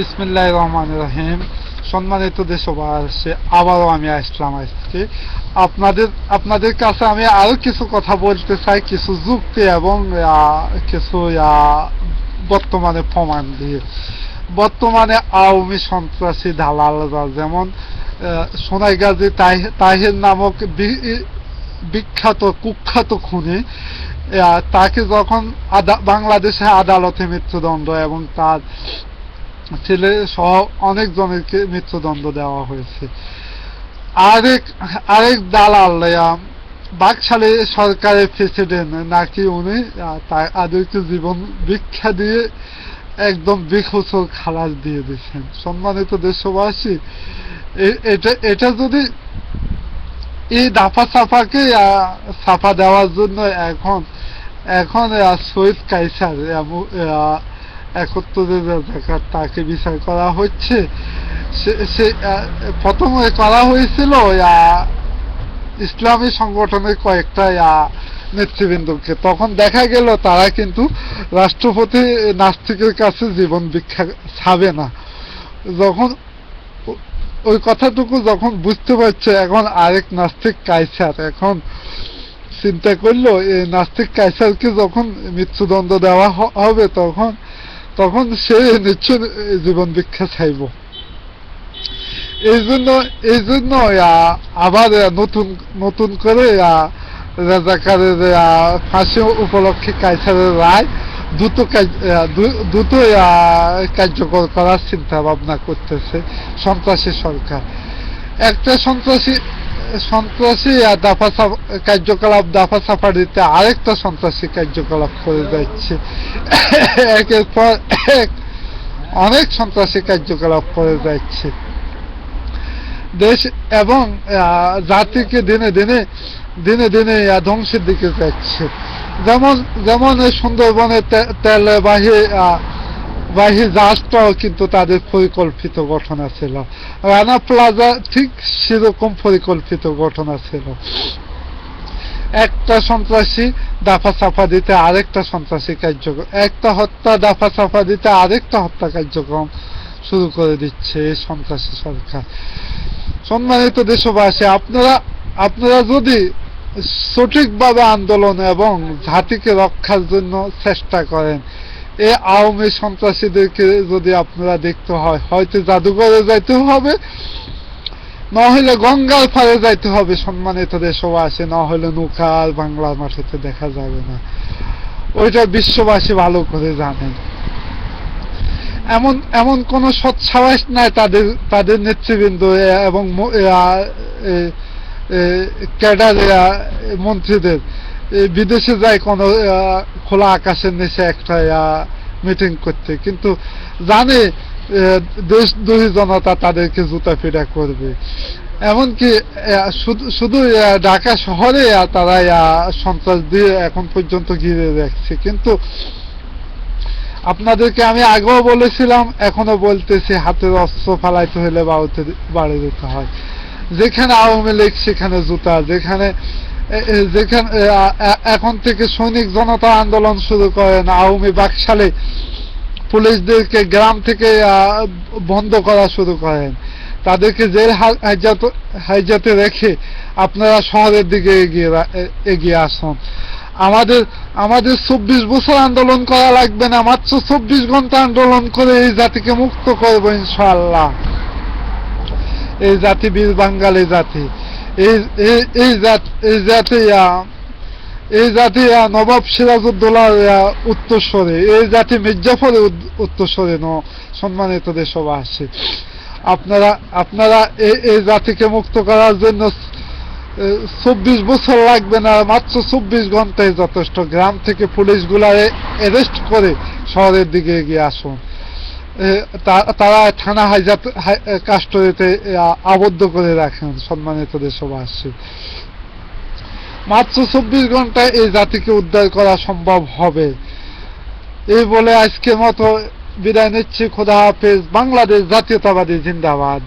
বিসমিল্লাহির রহমানির রহিম। সম্মানিত দেশবাসী, আবারও আমি আসলাম আজকে আপনাদের কাছে। আমি আরো কিছু কথা বলতে চাই, কিছু যুক্তি এবং কিছু বর্তমানে প্রমাণ দিয়ে। বর্তমানে আওয়ামী সন্ত্রাসী দালালরা যেমন সোনাইগাজী তাহির নামক বিখ্যাত কুখ্যাত খুনি, তাকে যখন বাংলাদেশে আদালতে মৃত্যুদণ্ড এবং তার ছেলে সহ অনেকজনকে মৃত্যুদণ্ড দেওয়া হয়েছে। আরেক দালাল বাকশালী সরকারের প্রেসিডেন্ট নাকি উনি তাদেরকে জীবন ভিক্ষা দিয়ে একদম বেকসুর খালাস দিয়ে দিচ্ছেন। সম্মানিত দেশবাসী, এটা যদি এই দাফা সাফাকে সাফা দেওয়ার জন্য এখন শহীদ কাইসার ৭১ জায়গার তাকে বিচার করা হচ্ছে। সে প্রথমে করা হয়েছিল ইসলামী সংগঠনের কয়েকটা নেতৃবৃন্দকে। তখন দেখা গেল তারা কিন্তু রাষ্ট্রপতি নাস্তিকের কাছে জীবন ভিক্ষা ছাবে না। যখন ওই কথাটুকু যখন বুঝতে পারছে, এখন আরেক নাস্তিক কাইসার এখন চিন্তা করলো এই নাস্তিক কাইসারকে যখন মৃত্যুদণ্ড দেওয়া হবে তখন সে নিশ্চয় জীবন ভিক্ষা চাইব। এই জন্য আবার নতুন করে রাজাকারের ফাঁসি উপলক্ষে কাইসারের রায় দ্রুত কার্যকর করার চিন্তা ভাবনা করতেছে সন্ত্রাসী সরকার। একটা সন্ত্রাসী কার্যকলাপ দাফা সাফা দিতে আরেকটা সন্ত্রাসী কার্যকলাপ করে যাচ্ছে। একের পর এক অনেক সন্ত্রাসী কার্যকলাপ করে যাচ্ছে। দেশ এবং জাতিকে দিনে দিনে ধ্বংসের দিকে যাচ্ছে। যেমন সুন্দরবনের তেলবাহী জাহাজটাও কিন্তু তাদের পরিকল্পিত ঘটনা ছিল। রানা প্লাজা ঠিক সেরকম পরিকল্পিত ঘটনা ছিল। একটা সন্ত্রাসী দাফা সাফা দিতে আরেকটা সন্ত্রাসী কার্যক্রম, একটা হত্যা দাফা সাফা দিতে আরেকটা হত্যা কার্যক্রম শুরু করে দিচ্ছে এই সন্ত্রাসী সরকার। সম্মানিত দেশবাসী, আপনারা যদি সঠিকভাবে আন্দোলন এবং জাতিকে রক্ষার জন্য চেষ্টা করেন, এই আওয়ামী সন্ত্রাসীদেরকে যদি আপনারা দেখতে হয়, হয়তো জাদুঘরে যাইতে হবে, নহলে গঙ্গার পাড়ে যাইতে হবে। সম্মানিত দেশবাসী, নহলে নৌকা আর বাংলার মাটিতে দেখা যাবে না। ওইটা বিশ্ববাসী ভালো করে জানেন। এমন কোন সৎসাহস নাই তাদের নেতৃবৃন্দ এবং ক্যাডার মন্ত্রীদের বিদেশে যায় কোনো খোলা আকাশের নিচে একটা মিটিং করতে, কিন্তু জানে দেশদ্রোহী জনতা তাদেরকে জুতা পিটা করবে। এমনকি শুধু ঢাকা শহরে তারা সন্ত্রাস দিয়ে এখন পর্যন্ত ঘিরে রাখছে। কিন্তু আপনাদেরকে আমি আগেও বলেছিলাম, এখনো বলতেছি, হাতের অস্ত্র ফালাইতে হলে বাড়ি দিতে হয়। যেখানে আওয়ামী লীগ সেখানে জুতা, যেখানে এখন থেকে সৈনিক জনতা আন্দোলন শুরু করেন, আওয়ামী বাকশালে পুলিশদেরকে গ্রাম থেকে বন্ধ করা শুরু করেন, তাদেরকে জেল হাইজাতে রেখে আপনারা শহরের দিকে এগিয়ে আসুন। আমাদের ২৪ বছর আন্দোলন করা লাগবে না, মাত্র ২৪ ঘন্টা আন্দোলন করে এই জাতিকে মুক্ত করবো ইনশাআল্লাহ। এই জাতি বীর বাঙালি জাতি, এই জাতি নবাব সিরাজউদ্দৌলার উত্তরসূরি, এই জাতি মির্জাফরের উত্তরসূরি। সম্মানিত দেশবাসী, আপনারা এই জাতিকে মুক্ত করার জন্য ২৪ বছর লাগবে না, মাত্র ২৪ ঘন্টায় যথেষ্ট। গ্রাম থেকে পুলিশগুলারে অ্যারেস্ট করে শহরের দিকে এগিয়ে আসুন। তারা থানা কাস্টডিতে আবদ্ধ করে রাখেন। সম্মানিত দেশবাসী, মাত্র ২৪ ঘন্টায় এই জাতিকে উদ্ধার করা সম্ভব হবে। এই বলে আজকের মতো বিদায় নিচ্ছি। খোদা হাফেজ। বাংলাদেশ জাতীয়তাবাদী জিন্দাবাদ।